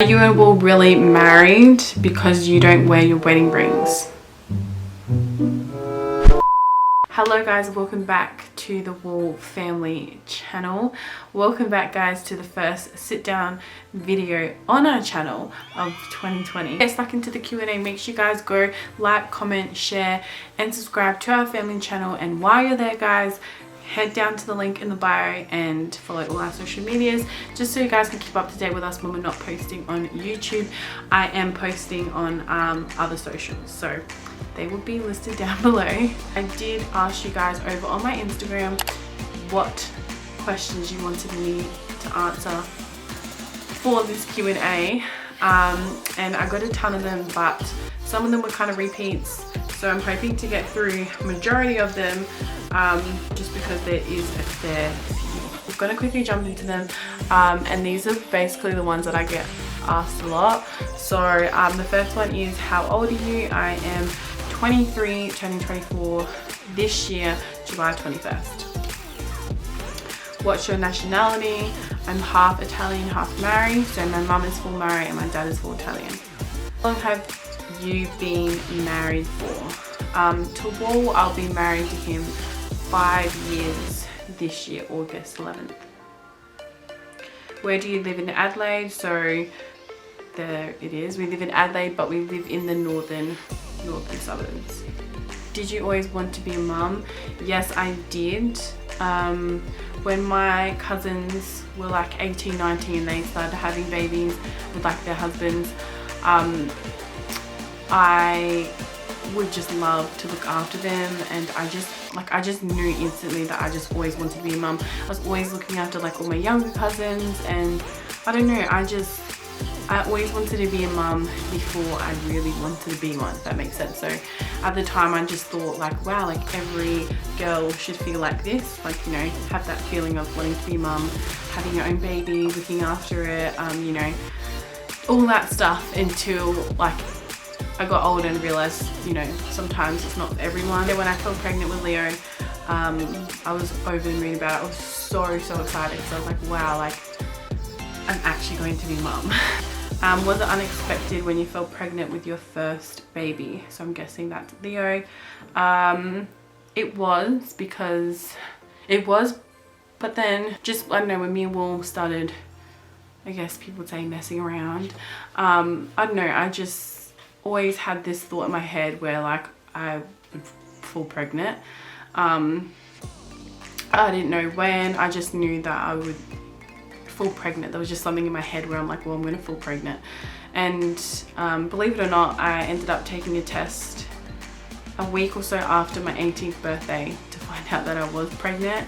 Are you and Will really married because you don't wear your wedding rings? Hello guys, welcome back to the Wol family channel. Welcome back guys to the first sit down video on our channel of 2020. Get stuck into the Q&A. Make sure you guys go like, comment, share and subscribe to our family channel, and while you're there guys, head down to the link in the bio and follow all our social medias just so you guys can keep up to date with us when we're not posting on YouTube. I am posting on other socials, so they will be listed down below. I did ask you guys over on my Instagram what questions you wanted me to answer for this Q&A, and I got a ton of them, but some of them were kind of repeats, so I'm hoping to get through majority of them, just because there is a fair few. We're going to quickly jump into them, and these are basically the ones that I get asked a lot. So the first one is, how old are you? I am 23, turning 24 this year, July 21st. What's your nationality? I'm half Italian, half Maori, so my mum is full Maori and my dad is full Italian. How long have you been married for? To Wol, I'll be married to him 5 years this year, August 11th. Where do you live? In Adelaide? So there it is. We live in Adelaide, but we live in the northern suburbs. Did you always want to be a mum? Yes, I did. When my cousins were like 18, 19, they started having babies with like their husbands. I would just love to look after them, and I just knew instantly that I just always wanted to be a mum. I was always looking after like all my younger cousins, and I don't know, I always wanted to be a mum before I really wanted to be one, if that makes sense. So at the time I just thought like, wow, like every girl should feel like this, like, you know, have that feeling of wanting to be a mum, having your own baby, looking after it, you know, all that stuff, until like I got older and realized, you know, sometimes it's not for everyone. When I fell pregnant with Leo, I was over the moon about it. I was so excited, because I was like, wow, like I'm actually going to be mum. Was it unexpected when you fell pregnant with your first baby? So I'm guessing that's Leo. It was, because it was, but then just, I don't know, when me and Will started, I guess people would say, messing around, I don't know, I just always had this thought in my head where like I would fall pregnant. I didn't know when, I just knew that I would fall pregnant. There was just something in my head where I'm like, well, I'm gonna fall pregnant. And believe it or not, I ended up taking a test a week or so after my 18th birthday to find out that I was pregnant.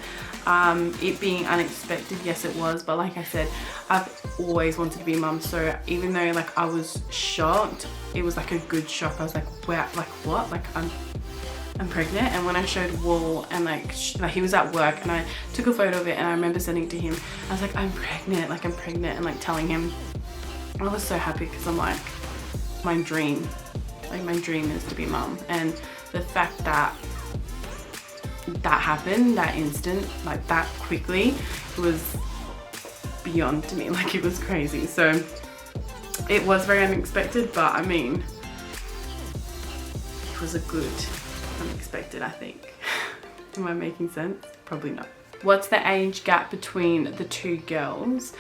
It being unexpected, yes it was, but like I said, I've always wanted to be a mum, so even though like I was shocked, it was like a good shock. I was like, wow, like what, like I'm pregnant. And when I showed Wol, and like he was at work, and I took a photo of it, and I remember sending it to him, I was like, I'm pregnant, and like telling him. I was so happy, because I'm like, my dream is to be mum. And the fact that that happened that instant, like that quickly, it was beyond to me, like it was crazy. So it was very unexpected, but I mean, it was a good unexpected, I think. Am I making sense? Probably not. What's the age gap between the two girls?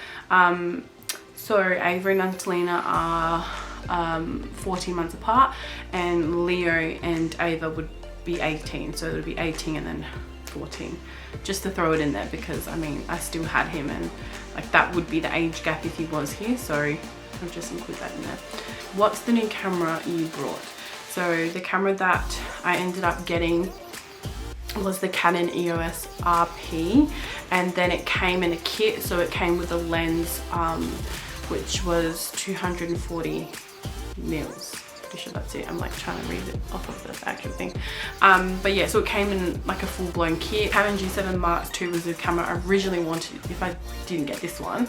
So Ava and Natalina are 14 months apart, and Leo and Ava would be 18, so it would be 18 and then 14, just to throw it in there, because I mean I still had him, and like that would be the age gap if he was here, so I'll just include that in there. What's the new camera you brought? So the camera that I ended up getting was the Canon EOS RP, and then it came in a kit, so it came with a lens which was 240 mils. Pretty sure that's it. I'm like trying to read it off of the actual thing, but yeah, so it came in like a full-blown kit. Canon G7 Mark II was the camera I originally wanted if I didn't get this one.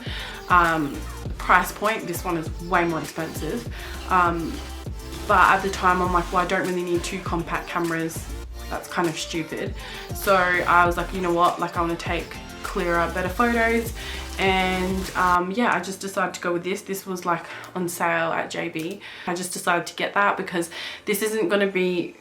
Price point, this one is way more expensive, but at the time I'm like, well, I don't really need two compact cameras, that's kind of stupid. So I was like, you know what, like I want to take clearer, better photos. And yeah, I just decided to go with this. This was like on sale at JB. I just decided to get that because this isn't going to be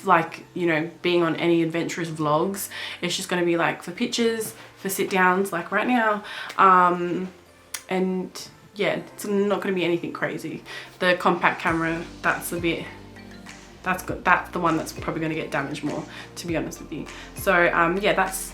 like, you know, being on any adventurous vlogs. It's just going to be like for pictures, for sit downs like right now. And yeah, it's not going to be anything crazy. The compact camera, that's a bit, that's the one that's probably going to get damaged more, to be honest with you. So yeah, that's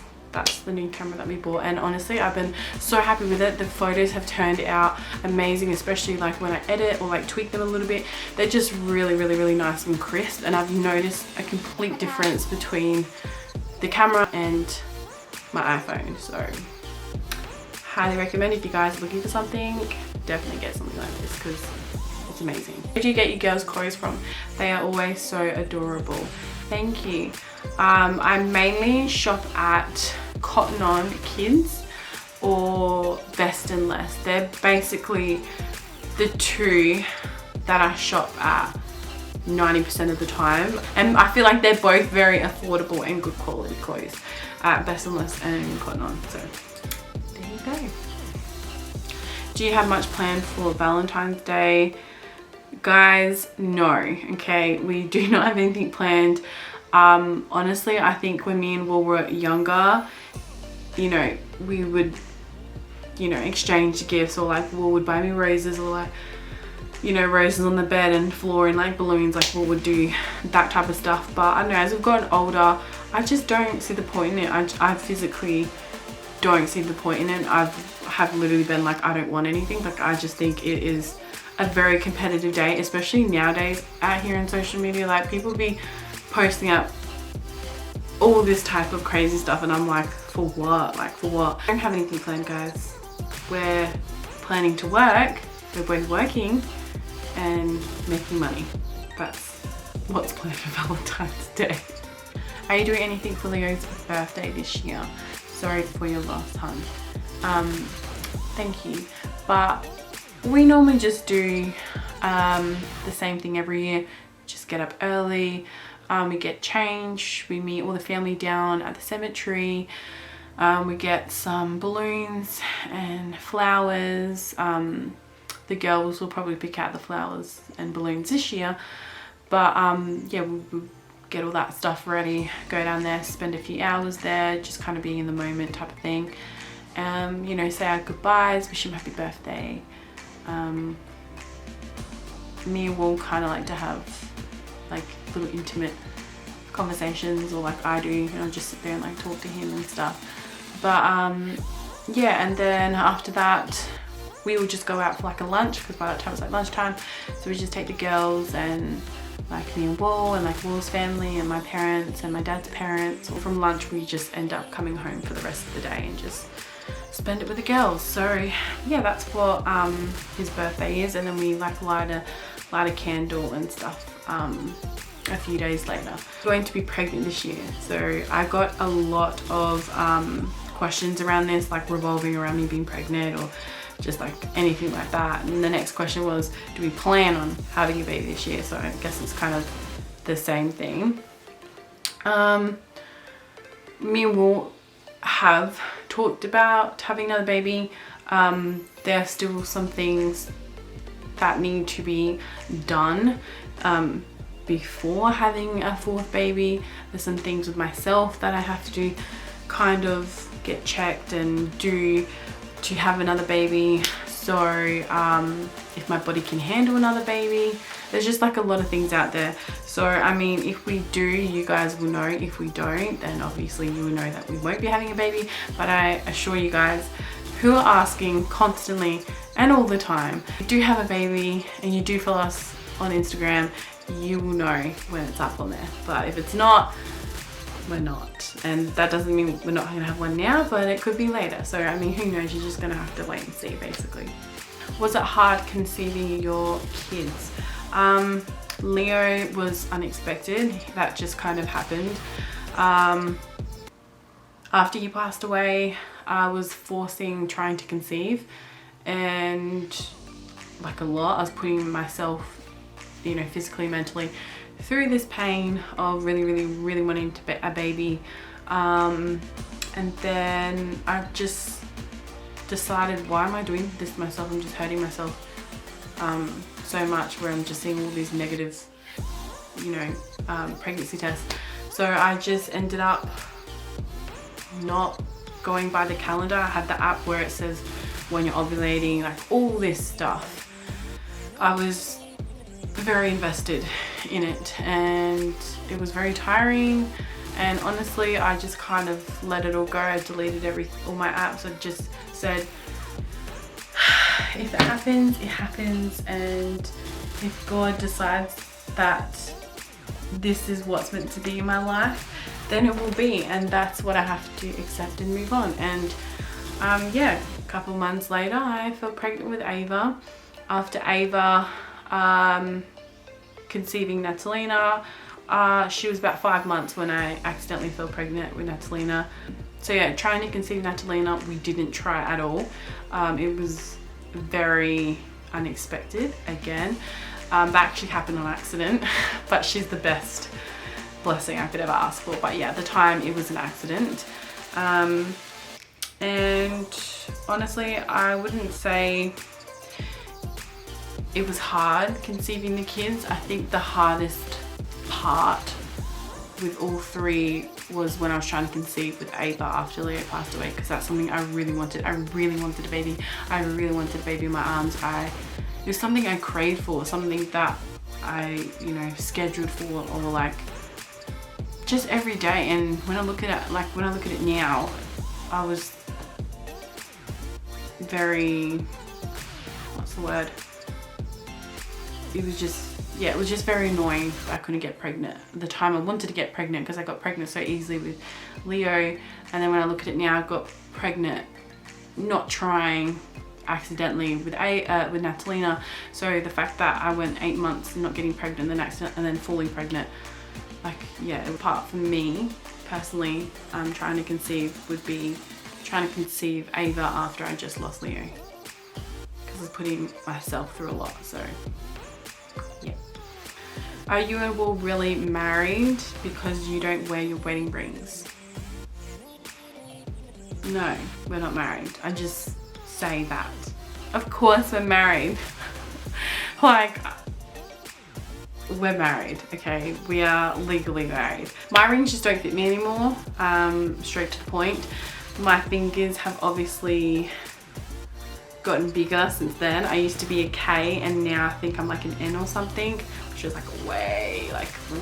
the new camera that we bought, and honestly I've been so happy with it. The photos have turned out amazing, especially like when I edit or like tweak them a little bit. They're just really nice and crisp, and I've noticed a complete difference between the camera and my iPhone. So highly recommend, if you guys are looking for something, definitely get something like this because it's amazing. Where do you get your girls' clothes from? They are always so adorable. Thank you. I mainly shop at Cotton On Kids or Best and Less. They're basically the two that I shop at 90% of the time, and I feel like they're both very affordable and good quality clothes at Best and Less and Cotton On. So there you go. Do you have much planned for Valentine's Day? Guys, no. Okay, we do not have anything planned. Honestly, I think when me and Will were younger, you know, we would, you know, exchange gifts, or like Will would buy me roses, or like, you know, roses on the bed and floor and like balloons, like Will would do that type of stuff. But I don't know, as we've gotten older, I just don't see the point in it. I physically don't see the point in it. I have literally been like, I don't want anything. Like, I just think it is a very competitive day, especially nowadays out here on social media. Like, people be posting up all this type of crazy stuff, and I'm like, for what? Like, for what? I don't have anything planned, guys. We're planning to work. We're both working and making money. That's what's planned for Valentine's Day. Are you doing anything for Leo's birthday this year? Sorry for your loss, hun. Thank you. But we normally just do the same thing every year. Just get up early, we get changed, we meet all the family down at the cemetery, we get some balloons and flowers. The girls will probably pick out the flowers and balloons this year, but yeah, we'll get all that stuff ready, go down there, spend a few hours there, just kind of being in the moment type of thing. You know, say our goodbyes, wish him happy birthday. Me and Will kind of like to have like little intimate conversations, or like I do, you know, just sit there and like talk to him and stuff. But yeah, and then after that we will just go out for like a lunch, because by that time it's like lunchtime, so we just take the girls and like me and Will and like Will's family and my parents and my dad's parents. Or from lunch we just end up coming home for the rest of the day and just spend it with the girls. So yeah, that's what his birthday is, and then we like light a candle and stuff a few days later. I'm going to be pregnant this year, so I got a lot of questions around this, like revolving around me being pregnant or just like anything like that. And the next question was, do we plan on having a baby this year? So I guess it's kind of the same thing. Me and Will have talked about having another baby. There are still some things that need to be done before having a fourth baby. There's some things with myself that I have to do, kind of get checked and do to have another baby. So if my body can handle another baby, there's just like a lot of things out there. So I mean, if we do, you guys will know. If we don't, then obviously you will know that we won't be having a baby. But I assure you guys who are asking constantly and all the time, if you do have a baby and you do follow us on Instagram, you will know when it's up on there. But if it's not, we're not. And that doesn't mean we're not gonna have one now, but it could be later. So I mean, who knows? You're just gonna have to wait and see, basically. Was it hard conceiving your kids? Leo was unexpected. That just kind of happened. After he passed away, I was trying to conceive, and like a lot, I was putting myself, you know, physically, mentally through this pain of really wanting to a baby. And then I just decided, why am I doing this to myself? I'm just hurting myself so much, where I'm just seeing all these negative, you know, pregnancy tests. So I just ended up not going by the calendar. I had the app where it says when you're ovulating, like all this stuff. I was very invested in it, and it was very tiring. And honestly, I just kind of let it all go. I deleted all my apps. I just said, if it happens, it happens. And if God decides that this is what's meant to be in my life, then it will be. And that's what I have to accept and move on. And yeah, a couple months later, I fell pregnant with Ava. After Ava conceiving Natalina, she was about 5 months when I accidentally fell pregnant with Natalina. So yeah, trying to conceive Natalina, we didn't try at all. It was very unexpected again. That actually happened on accident, but she's the best blessing I could ever ask for. But yeah, at the time it was an accident. And honestly, I wouldn't say it was hard conceiving the kids. I think the hardest part with all three was when I was trying to conceive with Ava after Leo passed away, because that's something I really wanted. I really wanted a baby. I really wanted a baby in my arms. It was something I craved for, something that I, you know, scheduled for, or like just every day. And when I look at it, like when I look at it now, I was very, what's the word? It was just, yeah, it was just very annoying I couldn't get pregnant. At the time I wanted to get pregnant because I got pregnant so easily with Leo. And then when I look at it now, I got pregnant not trying, accidentally with Natalina. So the fact that I went 8 months not getting pregnant, then accident, and then falling pregnant, like, yeah, apart from me personally, trying to conceive would be trying to conceive Ava after I just lost Leo, because I was putting myself through a lot. So yeah. Are you and Wol really married because you don't wear your wedding rings? No, we're not married. I just say that. Of course we're married. Like, we're married, okay? We are legally married. My rings just don't fit me anymore. Straight to the point. My fingers have obviously gotten bigger since then. I used to be a K, and now I think I'm like an N or something, which is like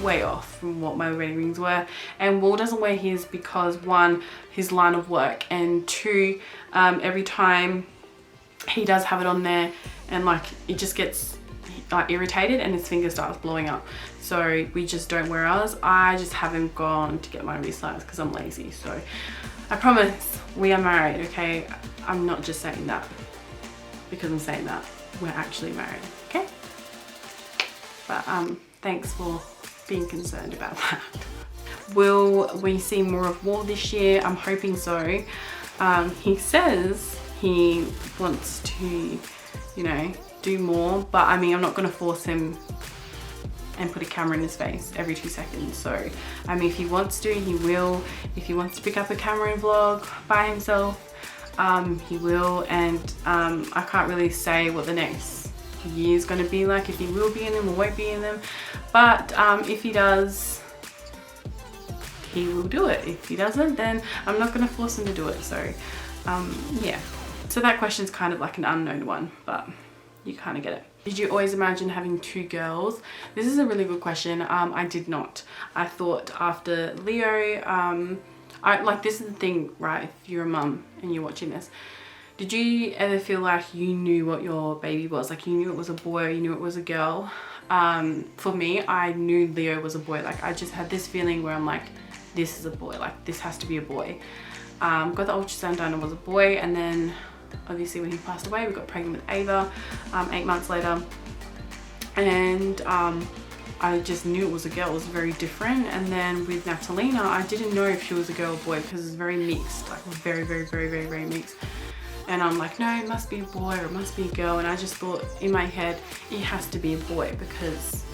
way off from what my wedding rings were. And Wol doesn't wear his because, one, his line of work, and two, every time he does have it on there, and like it just gets like irritated and his finger starts blowing up. So we just don't wear ours. I just haven't gone to get my resized because I'm lazy. So I promise we are married, okay? I'm not just saying that because I'm saying that. We're actually married, okay? But thanks for being concerned about that. Will we see more of Wol this year? I'm hoping so. He says he wants to, you know, do more, but I mean, I'm not gonna force him and put a camera in his face every 2 seconds. So I mean, if he wants to, he will. If he wants to pick up a camera and vlog by himself, he will. And I can't really say what the next year is going to be like, if he will be in them or won't be in them, but if he does, he will do it. If he doesn't, then I'm not going to force him to do it. So yeah, so that question's kind of like an unknown one, but you kind of get it. Did you always imagine having 2 girls? This is a really good question. I did not. I thought after Leo, like, this is the thing, right? If you're a mum and you're watching this, did you ever feel like you knew what your baby was? Like, you knew it was a boy or you knew it was a girl? For me, I knew Leo was a boy. Like, I just had this feeling where I'm like, this is a boy. Like, this has to be a boy. Got the ultrasound done, it was a boy. And then obviously when he passed away, we got pregnant with Ava 8 months later. And I just knew it was a girl. It was very different. And then with Natalina, I didn't know if she was a girl or boy because it's very mixed, like very mixed. And I'm like, no, it must be a boy or it must be a girl. And I just thought in my head, it has to be a boy because,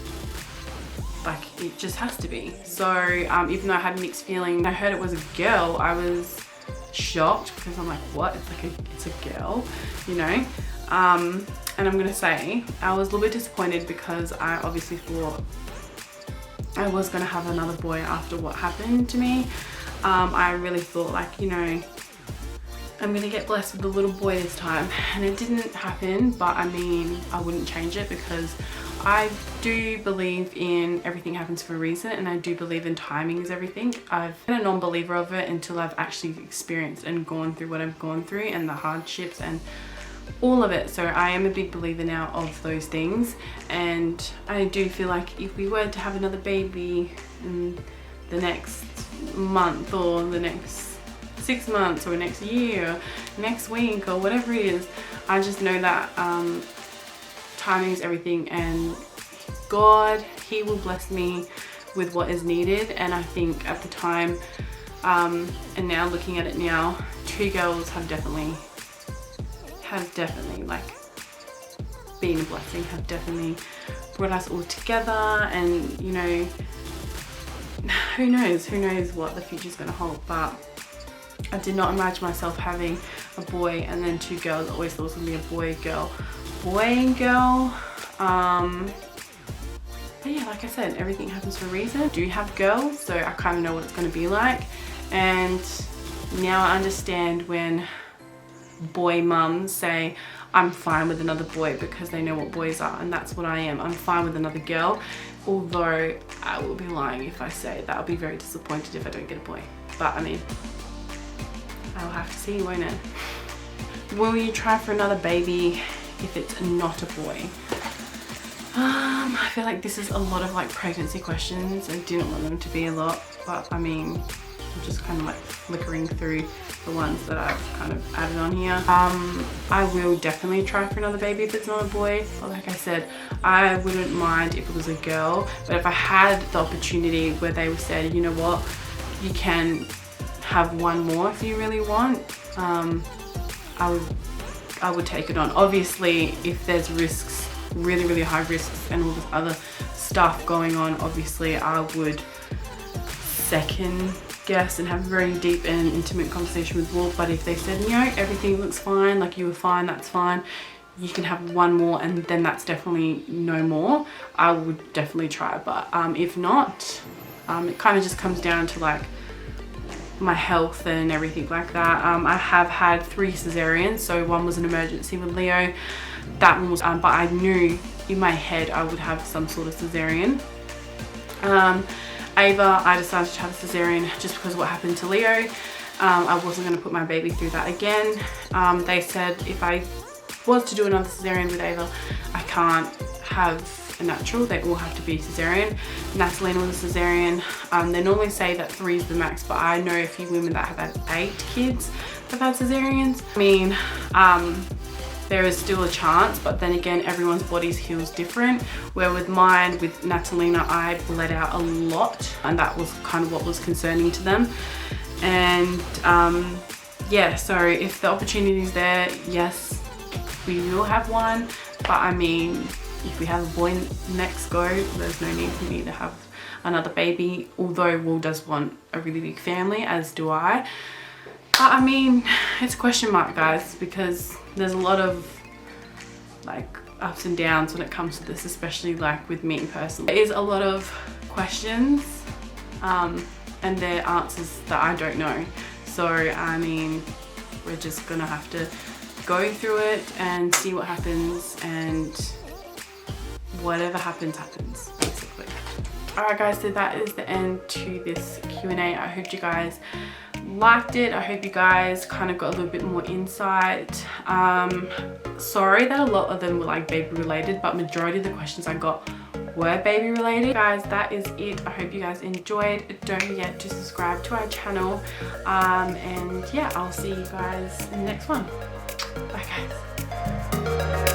like, it just has to be. So even though I had a mixed feeling, I heard it was a girl, I was shocked because I'm like, what? It's a girl, you know. And I'm gonna say I was a little bit disappointed because I obviously thought I was gonna have another boy after what happened to me. I really thought, like, you know, I'm gonna get blessed with a little boy this time, and it didn't happen. But I mean, I wouldn't change it because I do believe in everything happens for a reason, and I do believe in timing is everything. I've been a non-believer of it until I've actually experienced and gone through what I've gone through and the hardships and all of it. So I am a big believer now of those things, and I do feel like if we were to have another baby in the next month or the next 6 months or next year or next week or whatever it is, I just know that timing is everything, and God, he will bless me with what is needed. And I think at the time and now looking at it now, 2 girls have definitely like been a blessing, have definitely brought us all together. And you know, who knows what the future is going to hold. But I did not imagine myself having a boy and then 2 girls. I always thought it was going to be a boy and girl. But yeah, like I said, everything happens for a reason. I do have girls, so I kind of know what it's going to be like. And now I understand when boy mums say I'm fine with another boy because they know what boys are, and that's what I am. I'm fine with another girl, although I will be lying if I say that I'll be very disappointed if I don't get a boy. But I mean, I'll have to see, won't it? Will you try for another baby if it's not a boy? I feel like this is a lot of like pregnancy questions. I didn't want them to be a lot, but I mean, I'm just kind of like flickering through the ones that I've kind of added on here. I will definitely try for another baby if it's not a boy. But like I said, I wouldn't mind if it was a girl, but if I had the opportunity where they said, you know what, you can have one more if you really want, I would take it on. Obviously, if there's risks, really high risks and all this other stuff going on, obviously I would second guess and have a very deep and intimate conversation with Wol. But if they said, you know, everything looks fine, like you were fine, that's fine, you can have one more, and then that's definitely no more, I would definitely try. But if not, it kind of just comes down to like my health and everything like that. I have had 3 cesareans, so one was an emergency with Leo. That one was, but I knew in my head I would have some sort of cesarean. Ava, I decided to have a cesarean just because of what happened to Leo. I wasn't going to put my baby through that again. They said if I was to do another cesarean with Ava, I can't have a natural, they all have to be cesarean. Natalina was a cesarean. They normally say that 3 is the max, but I know a few women that have had 8 kids that have had cesareans. I mean, there is still a chance, but then again, everyone's body's heals different. Where with mine, with Natalina, I bled out a lot, and that was kind of what was concerning to them. And yeah, so if the opportunity is there, yes, we will have one. But I mean, if we have a boy next go, there's no need for me to have another baby. Although Wol does want a really big family, as do I. But I mean, it's a question mark, guys, because there's a lot of like ups and downs when it comes to this, especially like with me personally. There is a lot of questions and there are answers that I don't know. So I mean, we're just gonna have to go through it and see what happens, and whatever happens, basically. Alright guys, so that is the end to this Q&A. I hope you guys liked it. I hope you guys kind of got a little bit more insight. Sorry that a lot of them were like baby related, but majority of the questions I got were baby related. Guys, that is it. I hope you guys enjoyed. Don't forget to subscribe to our channel, and yeah, I'll see you guys in the next one. Bye guys.